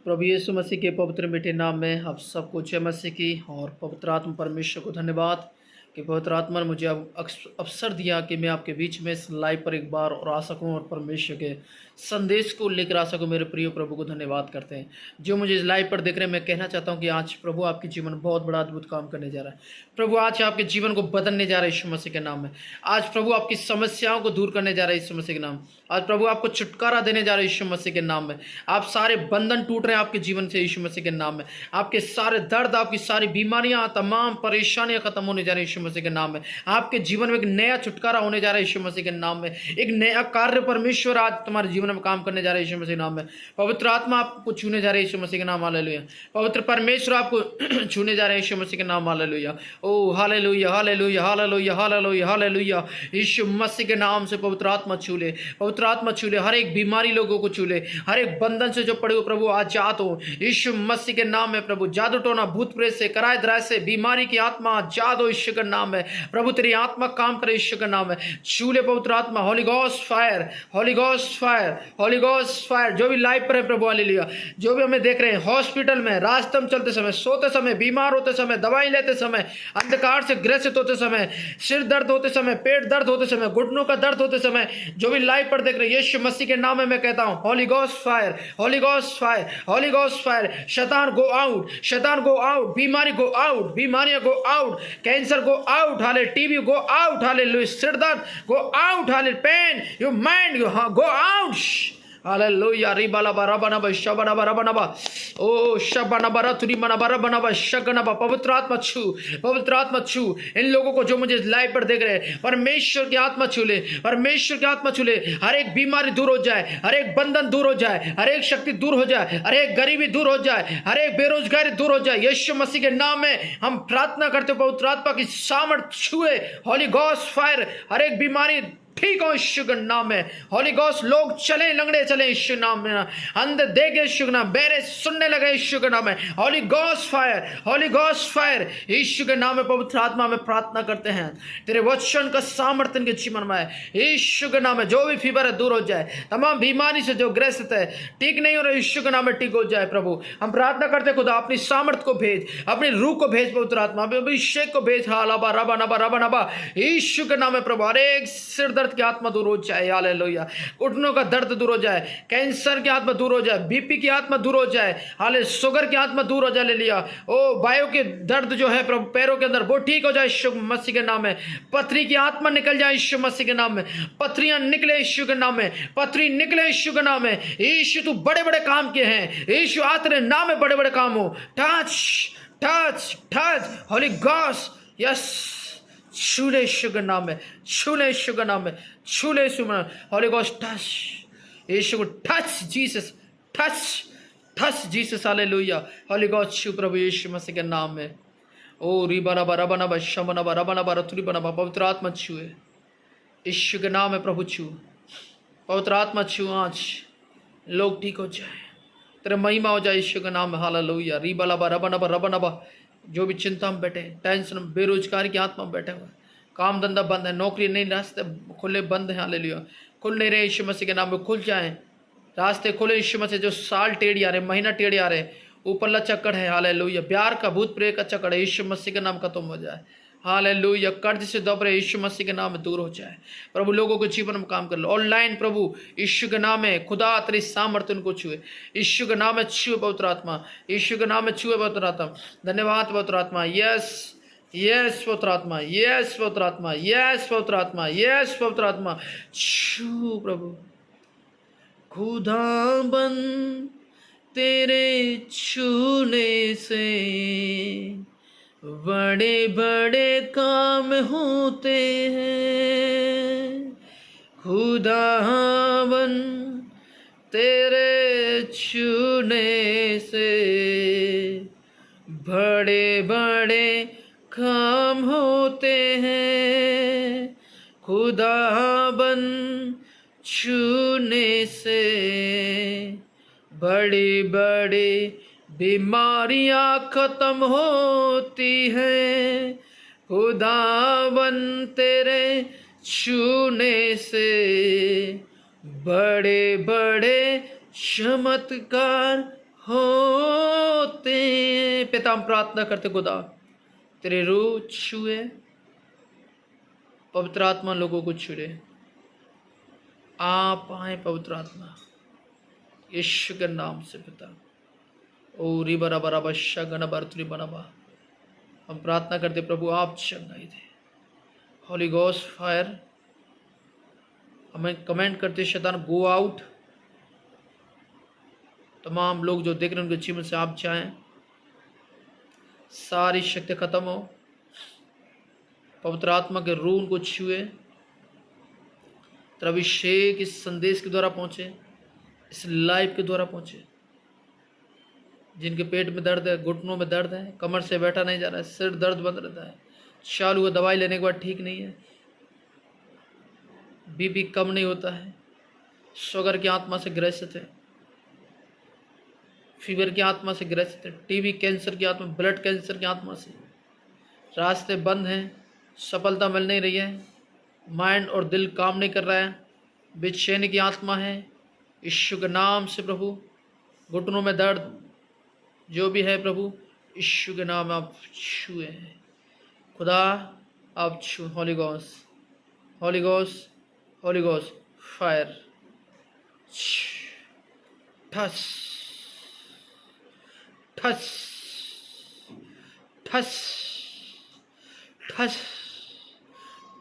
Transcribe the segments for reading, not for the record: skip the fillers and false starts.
प्रभु यीशु मसीह के पवित्र मीठे नाम में आप सबको जय मसीह की और पवित्र आत्मा परमेश्वर को धन्यवाद कि पवित्र आत्मा ने मुझे अब अवसर दिया कि मैं आपके बीच में इस लाइव पर एक बार और आ सकूं और परमेश्वर के संदेश को लेकर आ सकूं। मेरे प्रिय प्रभु को धन्यवाद करते हैं जो मुझे इस लाइव पर देख रहे हैं। मैं कहना चाहता हूं कि आज प्रभु आपके जीवन में बहुत बड़ा अद्भुत काम करने जा रहा है। प्रभु आज आपके जीवन को बदलने जा रहा है यीशु मसीह के नाम में। आज प्रभु आपकी समस्याओं को दूर करने जा रहा है यीशु मसीह के नाम। आज प्रभु आपको छुटकारा देने जा रहे हैं यीशु मसीह के नाम में। आप सारे बंधन टूट रहे हैं आपके जीवन से यीशु मसीह के नाम में। आपके सारे दर्द, आपकी सारी बीमारियां, तमाम परेशानियां खत्म होने जा रही है यीशु मसीह के नाम में। आपके जीवन में एक नया छुटकारा होने जा रहा है यीशु मसीह के नाम में। एक नया कार्य परमेश्वर आज तुम्हारे जीवन में काम करने जा रहा है यीशु मसीह के नाम में। पवित्र आत्मा आपको छूने जा रही है यीशु मसीह के नाम, हालेलुया। पवित्र परमेश्वर आपको छूने जा रहे हैं यीशु मसीह के नाम, hallelujah. Oh hallelujah, hallelujah, hallelujah, hallelujah, hallelujah. यीशु मसीह के नाम से पवित्र आत्मा छू ले, पवित्र आत्मा छू ले। हर एक बीमारी लोगों को छू ले, हर एक बंधन से जो पड़े हो प्रभु आजाद हो यीशु मसीह के नाम में। प्रभु जादू टोना, भूत प्रेत से, कराए दराय से, बीमारी की आत्मा आजाद हो यीशु के नाम में। प्रभु तेरी आत्मा काम करे यीशु के नाम में। छू ले पवित्र आत्मा, Holi ghost fire, holy ghost fire, holy ghost fire. जो भी लाइव पर है प्रभु, हालेलुया, जो भी हमें देख रहे हैं हॉस्पिटल में, रास्ते में चलते समय, सोते समय, बीमार होते समय, दवाई लेते समय, अंधकार से ग्रसित होते समय, सिर दर्द होते समय, पेट दर्द होते समय, घुटनों का दर्द होते समय, जो भी लाइव पर देख रहे हैं यीशु मसीह के नाम में मैं कहता हूं Holi ghost fire, holy ghost fire, holy ghost fire. शैतान गो आउट, शैतान गो आउट, बीमारी गो आउट, बीमारियां go out, cancer go out, हाले टीबी गो आउट, हाले सिर दर्द गो आउट, हाले pain your mind go out, hallelujah. रिबाला बराबनबा शबनबा रबनबा, ओ शबनबा रतुरीमनबा रबनबा शगनबा। पवित्र आत्मा छू, पवित्र आत्मा छू इन लोगों को जो मुझे लाइव पर देख रहे हैं। परमेश्वर की आत्मा छू ले, परमेश्वर की आत्मा छू ले। हर एक बीमारी दूर हो जाए, हर एक बंधन दूर हो जाए, हर एक शक्ति दूर हो जाए, हर एक गरीबी दूर हो जाए, हर एक बेरोजगारी दूर हो जाए। यीशु मसीह के नाम में हम प्रार्थना करते हो पवित्र आत्मा की सामर्थ छुए, होली गॉस्ट फायर। हर एक बीमारी ठीक हो यीशु के नाम में। होली गॉस्ट लोग चले, लंगड़े चले यीशु के नाम में, अंधे देखे यीशु के नाम, बहरे सुनने लगे यीशु के नाम में। Holy ghost fire, holy ghost fire यीशु के नाम में। पवित्र आत्मा में प्रार्थना करते हैं तेरे वचन का सामर्थ्य के जीवन में यीशु के नाम में। जो भी फीवर है दूर हो जाए, तमाम बीमारी से जो ग्रसित है, ठीक नहीं हो रहा यीशु के नाम में ठीक हो जाए। प्रभु हम प्रार्थना करते खुदा अपनी सामर्थ को भेज, अपनी रूह को भेज पवित्र आत्मा, अभिषेक को भेज, हालाबा रबा नबा रबा नबा यीशु के नाम में। प्रभु हर एक सिर दर्द की आत्मा दूर हो जाए, हालेलुया। घुटनों का दर्द दूर हो जाए, कैंसर की आत्मा दूर हो जाए, बीपी की आत्मा दूर हो जाए, हाले शुगर की आत्मा दूर हो जाए, ले लिया। ओ वायु के दर्द जो है प्रभु पैरों के अंदर वो ठीक हो जाए यीशु मसीह के नाम में। पथरी की आत्मा निकल जाए यीशु मसीह के नाम में। पथरियां निकले यीशु के नाम में, पथरी निकले यीशु के नाम में। यीशु तू बड़े बड़े काम किए हैं यीशु, आ तेरे नाम में बड़े बड़े काम हो। Touch touch touch Holi ghost, yes छू ले यीशु के नाम में, छू ले यीशु के नाम में, छू ले यीशु में। होली गॉस्ट टच यीशु को, touch Jesus, touch touch Jesus, hallelujah. Holi ghost छू प्रभु यीशु मसीह के नाम में। ओ रिबनबा रबनबा शमनबा रबनबा रतुरीबनबा। पवित्र आत्मा छुए यीशु के नाम में प्रभु छू, पवित्र आत्मा छू। आज लोग ठीक हो जाए, तेरे महिमा हो जाए यीशु के नाम में, हालेलुया। रिबनबा रबनबा रबनबा। जो भी चिंता में बैठे, टेंशन में, बेरोजगारी की आत्मा में बैठे हुए, काम धंधा बंद है, नौकरी नहीं, रास्ते खुले बंद हैं, हालेलुया। खुल नहीं रहे यीशु मसीह के नाम में, खुल जाएं रास्ते, खुले यीशु मसीह। जो साल टेढ़ी आ रहे, महीना टेढ़ी आ रहे, ऊपर ला चक्कर है, हालेलुया। प्यार का भूत प्रेत का चक्कर है, यीशु मसीह के नाम खत्म हो जाए, हालेलुया। कर्ज से दब रहे यीशु मसीह के नाम में दूर हो जाए। प्रभु लोगों के जीवन में काम कर लो ऑनलाइन, प्रभु यीशु के नाम में खुदा तेरी सामर्थ्य उनको छुए यीशु के नाम में। छुए पवित्र आत्मा, यीशु के नाम में छुए पवित्र आत्मा। धन्यवाद पवित्र आत्मा, यस यस पवित्र आत्मा, यस पवित्र आत्मा, यस पवित्र आत्मा, यस पवित्र आत्मा। छू प्रभु खुदा बन तेरे छूने से बड़े बड़े काम होते हैं। खुदावन तेरे छूने से बड़े बड़े काम होते हैं। खुदावन छूने से बड़ी बड़ी बीमारियां खत्म होती हैं। खुदावन तेरे छूने से बड़े बड़े चमत्कार होते। पिता हम प्रार्थना करते खुदा तेरे रूह छुए, पवित्र आत्मा लोगों को छुए। आप आए पवित्र आत्मा यीशु के नाम से पिता। ओ री बरा बरा बशा गना बरतरी बनाबा। हम प्रार्थना करते प्रभु आप चंगाई दे। हॉली गॉस्ट फायर। हमें कमेंट करते शैतान गो आउट। तमाम लोग जो देख रहे हैं उनके जीवन से आप जाएं, सारी शक्ति खत्म हो। पवित्र आत्मा के रूह उनको छुए। तेरा अभिषेक इस संदेश के द्वारा पहुंचे, इस लाइव के द्वारा पहुंचे। जिनके पेट में दर्द है, घुटनों में दर्द है, कमर से बैठा नहीं जा रहा है, सिर दर्द बंद रहता है, चालू है, दवाई लेने के बाद ठीक नहीं है, बीपी कम नहीं होता है, शुगर की आत्मा से ग्रसित है, फीवर की आत्मा से ग्रसित है, टीबी कैंसर की आत्मा, ब्लड कैंसर की आत्मा से रास्ते बंद हैं, सफलता मिल नहीं रही है, माइंड और दिल काम नहीं कर रहा है, बेचैनी की आत्मा है, यीशु के नाम से प्रभु। घुटनों में दर्द जो भी है प्रभु, यीशु के नाम आप छुए हैं खुदा। आप छू। हॉली गॉस्ट, हॉली गॉस्ट, हॉली गॉस्ट फायर। ठस ठस ठस ठस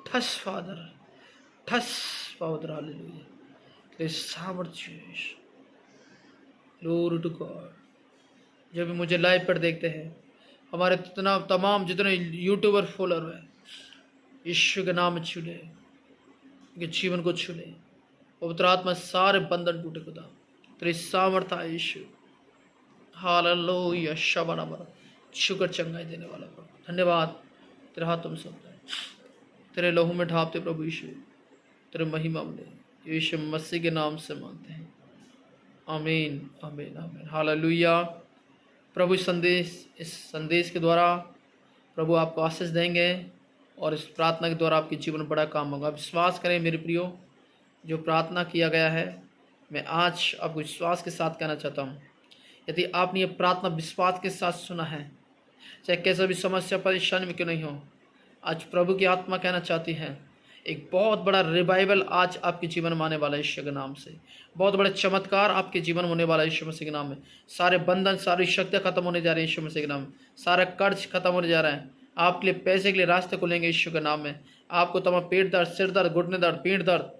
ठस फादर, ठस फादर। हालेलुया। तेरे सामर्थ्य, ग्लोरी टू गॉड। जो भी मुझे लाइव पर देखते हैं, हमारे तमाम जितने यूट्यूबर फॉलोअर हैं, यीशु के नाम में छू ले, उनके जीवन को छू ले। पवित्र आत्मा सारे बंधन टूटे खुदा। तेरी सामर्थ है यीशु। हालेलुया। शबाना बरा। शुक्र चंगाई देने वाला प्रभु, धन्यवाद। तेरे हाथों में सब है, तेरे लहू में ढापते प्रभु यीशु, तेरे महिमा में यीशु मसीह के नाम से मांगते हैं। आमीन, आमीन, आमीन। हालेलुया। प्रभु इस संदेश के द्वारा प्रभु आपको आशीष देंगे और इस प्रार्थना के द्वारा आपके जीवन में बड़ा काम होगा। विश्वास करें मेरे प्रियो, जो प्रार्थना किया गया है, मैं आज आपको विश्वास के साथ कहना चाहता हूँ, यदि आपने ये प्रार्थना विश्वास के साथ सुना है, चाहे कैसा भी समस्या परेशानी में क्यों नहीं हो, आज प्रभु की आत्मा कहना चाहती है, एक बहुत बड़ा रिवाइवल आज आपके जीवन में आने वाला है यीशु के नाम से। बहुत बड़ा चमत्कार आपके जीवन में होने वाला है यीशु मसीह के नाम में। सारे बंधन, सारी शक्तियाँ खत्म होने जा रही है यीशु मसीह के नाम में। सारा कर्ज खत्म होने जा रहा है। आपके लिए पैसे के लिए रास्ते खुलेंगे यीशु के नाम में। आपको तमाम पेट दर्द, सिर दर्द, घुटने दर्द, पीठ दर्द,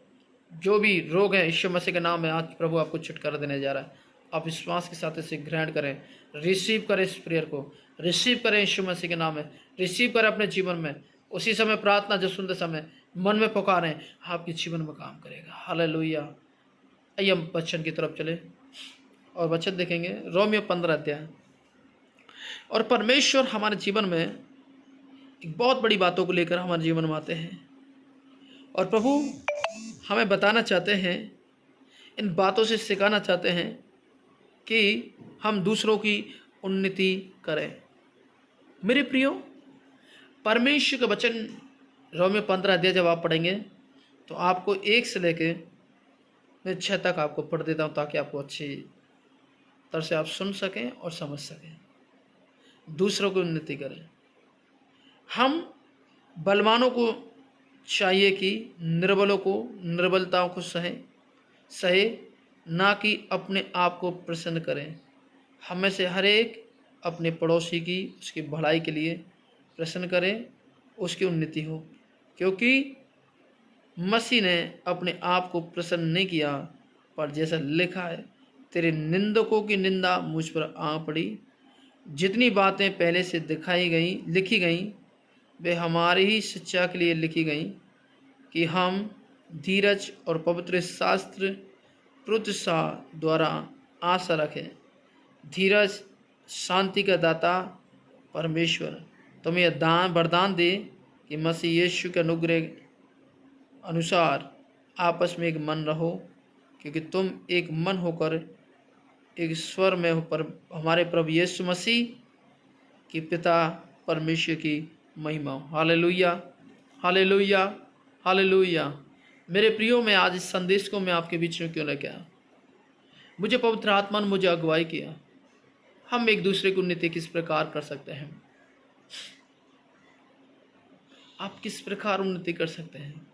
जो भी रोग है यीशु मसीह के नाम में आज प्रभु आपको छुटकारा देने जा रहा है। आप विश्वास के साथ इसे ग्रहण करें, रिसीव करें इस प्रेयर को, रिसीव करें यीशु मसीह के नाम में, रिसीव करें अपने जीवन में। उसी समय प्रार्थना जो सुनते समय मन में पुकारें, आपके जीवन में काम करेगा। हालेलुया। आइए हम वचन की तरफ चले और वचन देखेंगे रोमियो 15 अध्याय। और परमेश्वर हमारे जीवन में एक बहुत बड़ी बातों को लेकर हमारे जीवन में आते हैं और प्रभु हमें बताना चाहते हैं, इन बातों से सिखाना चाहते हैं कि हम दूसरों की उन्नति करें। मेरे प्रियो, परमेश्वर का वचन रोमियो 15 अध्याय जब आप पढ़ेंगे तो आपको 1 से लेके मैं 6 तक आपको पढ़ देता हूँ, ताकि आपको अच्छी तरह से आप सुन सकें और समझ सकें, दूसरों की उन्नति करें। हम बलवानों को चाहिए कि निर्बलों को निर्बलताओं को सहे, ना कि अपने आप को प्रसन्न करें। हमें से हर एक अपने पड़ोसी की, उसकी भलाई के लिए प्रसन्न करें, उसकी उन्नति हो, क्योंकि मसीह ने अपने आप को प्रसन्न नहीं किया, पर जैसा लिखा है, तेरे निंदकों की निंदा मुझ पर आ पड़ी। जितनी बातें पहले से लिखी गई वे हमारी ही शिक्षा के लिए लिखी गई, कि हम धीरज और पवित्र शास्त्र प्रोत्साह द्वारा आशा रखें। धीरज शांति का दाता परमेश्वर तुम्हें यह वरदान दे कि मसीह यीशु के अनुग्रह अनुसार आपस में एक मन रहो, क्योंकि तुम एक मन होकर एक स्वर में हो। पर हमारे प्रभु यीशु मसीह की पिता परमेश्वर की महिमा हो। Hallelujah, hallelujah, hallelujah. मेरे प्रियो, मैं आज इस संदेश को मैं आपके बीच में क्यों लेके आया? मुझे पवित्र आत्मा ने मुझे अगुवाई किया हम एक दूसरे की उन्नति किस प्रकार कर सकते हैं? आप किस प्रकार उन्नति कर सकते हैं?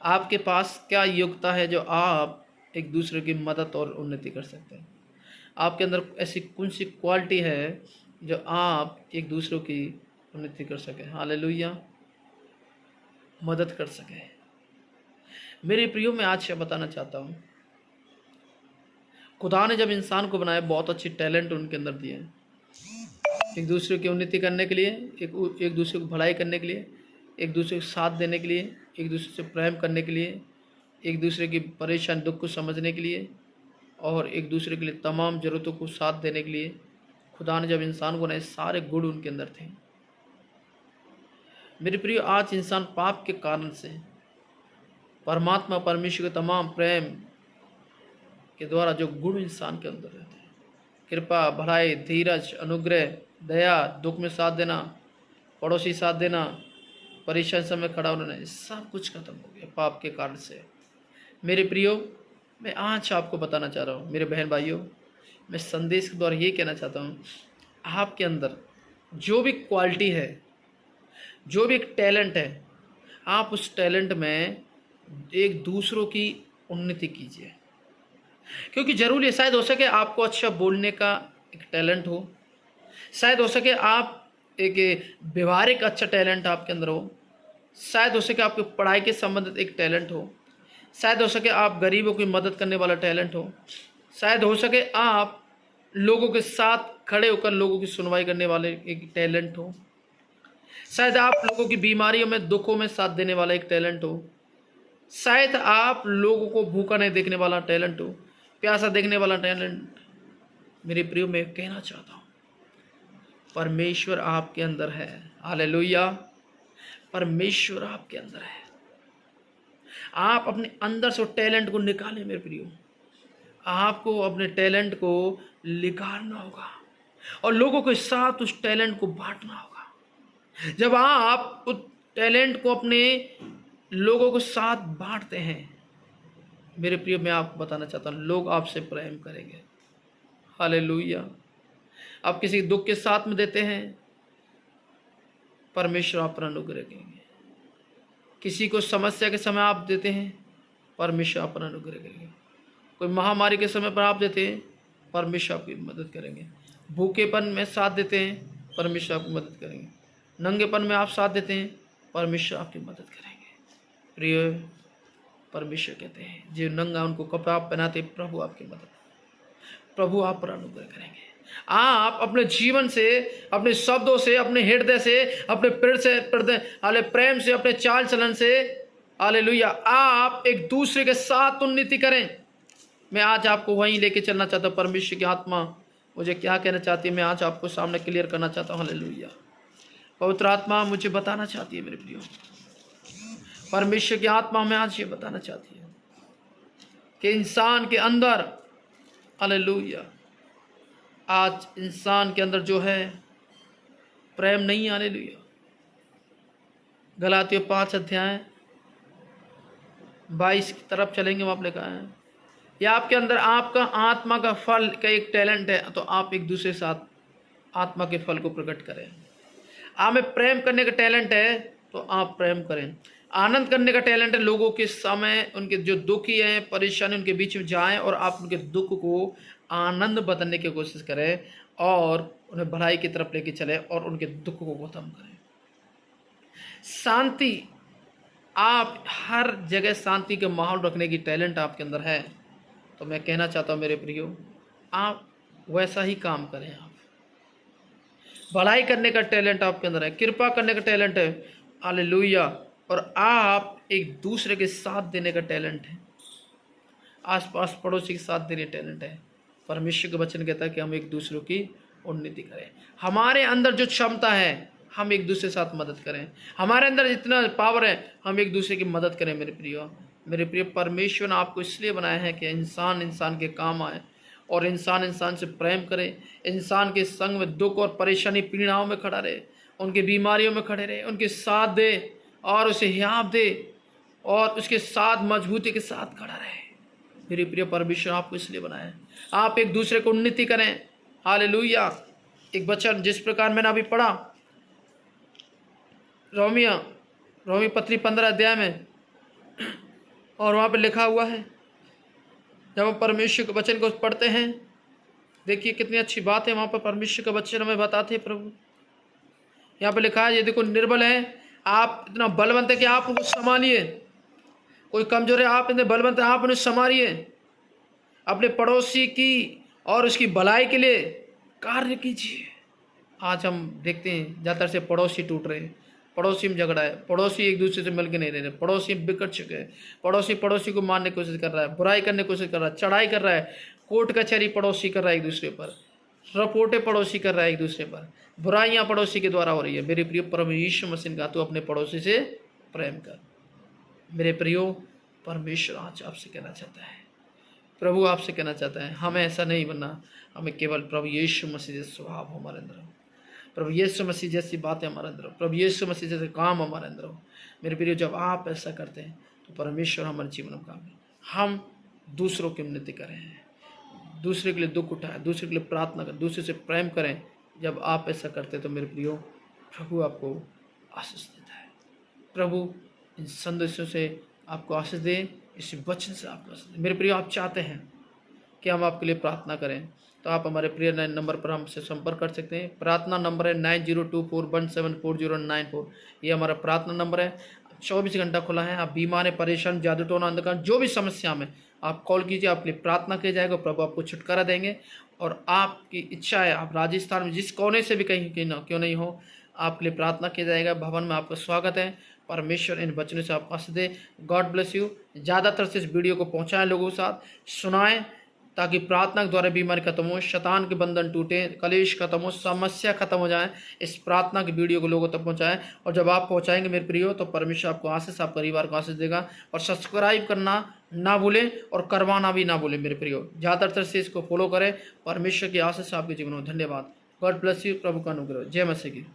आपके पास क्या योग्यता है जो आप एक दूसरे की मदद और उन्नति कर सकते हैं? आपके अंदर ऐसी कौन सी क्वालिटी है जो आप एक दूसरों की उन्नति कर सकें? हालेलुया, मदद कर सकें। मेरे प्रियो, मैं आज ये बताना चाहता हूँ, खुदा ने जब इंसान को बनाया बहुत अच्छी टैलेंट उनके अंदर दिए, एक दूसरे की उन्नति करने के लिए, एक दूसरे को भलाई करने के लिए, एक दूसरे को साथ देने के लिए, एक दूसरे से प्रेम करने के लिए, एक दूसरे की परेशान दुख को समझने के लिए और एक दूसरे के लिए तमाम ज़रूरतों को साथ देने के लिए खुदा ने जब इंसान को बनाए, सारे गुण उनके अंदर थे। मेरे प्रिय, आज इंसान पाप के कारण से परमात्मा परमेश्वर के तमाम प्रेम के द्वारा जो गुण इंसान के अंदर रहते हैं, कृपा, भलाई, धीरज, अनुग्रह, दया, दुख में साथ देना, पड़ोसी साथ देना, परेशान समय खड़ा होना, सब कुछ खत्म हो गया पाप के कारण से। मेरे प्रियो, मैं आज आपको बताना चाह रहा हूँ, मेरे बहन भाइयों, मैं संदेश के द्वारा ये कहना चाहता हूँ, आपके अंदर जो भी क्वालिटी है, जो भी एक टैलेंट है, आप उस टैलेंट में एक दूसरों की उन्नति कीजिए। क्योंकि जरूरी है, शायद हो सके आपको अच्छा बोलने का एक टैलेंट हो, शायद हो सके आप एक व्यवहारिक अच्छा टैलेंट आपके अंदर हो, शायद हो सके आपकी पढ़ाई के संबंधित एक टैलेंट हो, शायद हो सके आप गरीबों की मदद करने वाला टैलेंट हो, शायद हो सके आप लोगों के साथ खड़े होकर लोगों की सुनवाई करने वाले एक टैलेंट हो, शायद आप लोगों की बीमारियों में, दुखों में साथ देने वाला एक टैलेंट हो, शायद आप लोगों को भूखा नहीं देखने वाला टैलेंट हो, प्यासा देखने वाला टैलेंट। मेरे प्रियो, मैं कहना चाहता हूँ, परमेश्वर आपके अंदर है। हालेलुया, परमेश्वर आपके अंदर है। आप अपने अंदर से टैलेंट को निकालें मेरे प्रियो, आपको अपने टैलेंट को निकालना होगा और लोगों के साथ उस टैलेंट को बांटना होगा। जब आप उस टैलेंट को अपने लोगों के साथ बांटते हैं, मेरे प्रियो, मैं आपको बताना चाहता हूँ, लोग आपसे प्रेम करेंगे। हालेलुया, आप किसी दुख के साथ में देते हैं, परमेश्वर आप पर अनुग्रह करेंगे। किसी को समस्या के समय आप देते हैं, परमेश्वर आप पर अनुग्रह करेंगे। कोई महामारी के समय पर आप देते हैं, परमेश्वर आपकी मदद करेंगे। भूखेपन में साथ देते हैं, परमेश्वर आपकी मदद करेंगे। नंगेपन में आप साथ देते हैं, परमेश्वर आपकी मदद करेंगे। प्रिय, परमेश्वर कहते हैं जो नंगा उनको कपड़ा आप पहनाते, प्रभु आपकी मदद, प्रभु आप पर अनुग्रह करेंगे। आप अपने जीवन से, अपने शब्दों से, अपने हृदय से, अपने पेड़ से, प्रेम से, अपने चाल चलन से, हालेलुया, आप एक दूसरे के साथ उन्नति करें। मैं आज आपको वहीं लेके चलना चाहता हूँ। परमेश्वर की आत्मा मुझे क्या कहना चाहती है, मैं आज आपको सामने क्लियर करना चाहता हूँ। हालेलुया, पवित्र आत्मा मुझे बताना चाहती है मेरे प्रियो, परमेश्वर की आत्मा में आज ये बताना चाहती है कि इंसान के अंदर, हालेलुया, आज इंसान के अंदर जो है प्रेम नहीं। हालेलुया, गलातियों 5 अध्याय 22 की तरफ चलेंगे, वहाँ पर लिखा है, या आपके अंदर आपका आत्मा का फल का एक टैलेंट है, तो आप एक दूसरे के साथ आत्मा के फल को प्रकट करें। आप में प्रेम करने का टैलेंट है, तो आप प्रेम करें। आनंद करने का टैलेंट है, लोगों के समय, उनके जो दुखी हैं, परेशानी, उनके बीच में जाएं और आप उनके दुख को आनंद बदलने की कोशिश करें और उन्हें भलाई की तरफ लेके चले और उनके दुख को खत्म करें। शांति, आप हर जगह शांति के माहौल रखने की टैलेंट आपके अंदर है, तो मैं कहना चाहता हूँ मेरे प्रियो, आप वैसा ही काम करें। आप भलाई करने का टैलेंट आपके अंदर है, कृपा करने का टैलेंट है, हालेलुया, और आप एक दूसरे के साथ देने का टैलेंट है, आसपास पड़ोसी के साथ देने टैलेंट है। परमेश्वर का वचन कहता है कि हम एक दूसरे की उन्नति करें। हमारे अंदर जो क्षमता है, हम एक दूसरे के साथ मदद करें। हमारे अंदर जितना पावर है, हम एक दूसरे की मदद करें। मेरे प्रिय, परमेश्वर ने आपको इसलिए बनाया है कि इंसान इंसान के काम आए और इंसान इंसान से प्रेम करे, इंसान के संग में दुख और परेशानी, पीड़ाओं में खड़ा रहे, उनकी बीमारियों में खड़े रहे, उनके साथ दे और उसे हियाव दे और उसके साथ मजबूती के साथ खड़ा रहे। मेरे प्रिय परमेश्वर आपको इसलिए बनाया है आप एक दूसरे को उन्नति करें। हालेलुया। एक वचन जिस प्रकार मैंने अभी पढ़ा रोमी पत्री 15 अध्याय में, और वहाँ पे लिखा हुआ है जब हम परमेश्वर के वचन को पढ़ते हैं, देखिए कितनी अच्छी बात है। वहाँ पर परमेश्वर का वचन हमें बताते हैं प्रभु। यहाँ पे लिखा है, ये देखो निर्बल है, आप इतना बलवंत है कि आप उनको संभालिए। कोई कमजोर है, आप इतने बलवंत है, आप उन्हें संभालिए। अपने पड़ोसी की और उसकी भलाई के लिए कार्य कीजिए। आज हम देखते हैं ज़्यादातर से पड़ोसी टूट रहे हैं, पड़ोसी में झगड़ा है, पड़ोसी एक दूसरे से मिलकर नहीं रह रहे, पड़ोसी बिगड़ चुके हैं, पड़ोसी को मारने की कोशिश कर रहा है, बुराई करने की कोशिश कर रहा है, चढ़ाई कर रहा है, कोर्ट कचहरी पड़ोसी कर रहा है एक दूसरे पर, रपोटे पड़ोसी कर रहा है एक दूसरे पर, बुराइयां पड़ोसी के द्वारा हो रही है। मेरे प्रियो प्रभु यीशु मसीह का, तू अपने पड़ोसी से प्रेम कर। मेरे प्रियो परमेश्वर आज आपसे कहना चाहता है, प्रभु आपसे कहना चाहता है, हमें ऐसा नहीं बनना, हमें केवल प्रभु यीशु मसीह जैसा स्वभाव हो हमारे अंदर, प्रभु यीशु मसीह जैसी बातें हमारे अंदर हो, प्रभु यीशु मसीह जैसे काम हमारे अंदर हो। मेरे प्रियो जब आप ऐसा करते हैं तो परमेश्वर हमारे जीवन में काम है। हम दूसरों की उन्नति करें, दूसरे के लिए दुख उठाएं, दूसरे के लिए प्रार्थना करें, दूसरे से प्रेम करें। जब आप ऐसा करते हैं तो मेरे प्रियो प्रभु आपको आशीष देता है। प्रभु इन संदेशों से आपको आशीष दे, इस वचन से आपको आशीष दे। मेरे प्रियो आप चाहते हैं कि हम आपके लिए प्रार्थना करें तो आप हमारे प्रिय नंबर पर हमसे संपर्क कर सकते हैं। प्रार्थना नंबर है 9024174094। ये हमारा प्रार्थना नंबर है, 24 घंटा खुला है। आप बीमार हैं, परेशान, जादू टोना अंधकार, जो भी समस्या में आप कॉल कीजिए, आपके लिए प्रार्थना किया जाएगा, प्रभु आपको छुटकारा देंगे। और आपकी इच्छा है आप राजस्थान में जिस कोने से भी कहीं क्यों नहीं हो, आपके लिए प्रार्थना किया जाएगा। भवन में आपका स्वागत है। परमेश्वर इन वचनों से आपको आशीष दे। God bless you. ज़्यादातर से इस वीडियो को पहुँचाएँ, लोगों के साथ सुनाएं, ताकि प्रार्थना के द्वारा बीमारी खत्म हो, शैतान के बंधन टूटे, कलेश खत्म हो, समस्या खत्म हो जाए। इस प्रार्थना की वीडियो को लोगों तक पहुंचाएं। और जब आप पहुंचाएंगे मेरे प्रियो तो परमेश्वर आपको आशीष, आप परिवार को आशीष देगा। और सब्सक्राइब करना ना भूलें और करवाना भी ना भूलें मेरे प्रियो। ज़्यादातर से इसको फॉलो करें। परमेश्वर की आशीष आपके जीवन में। धन्यवाद। God bless you. प्रभु का अनुग्रह। जय मसीह की।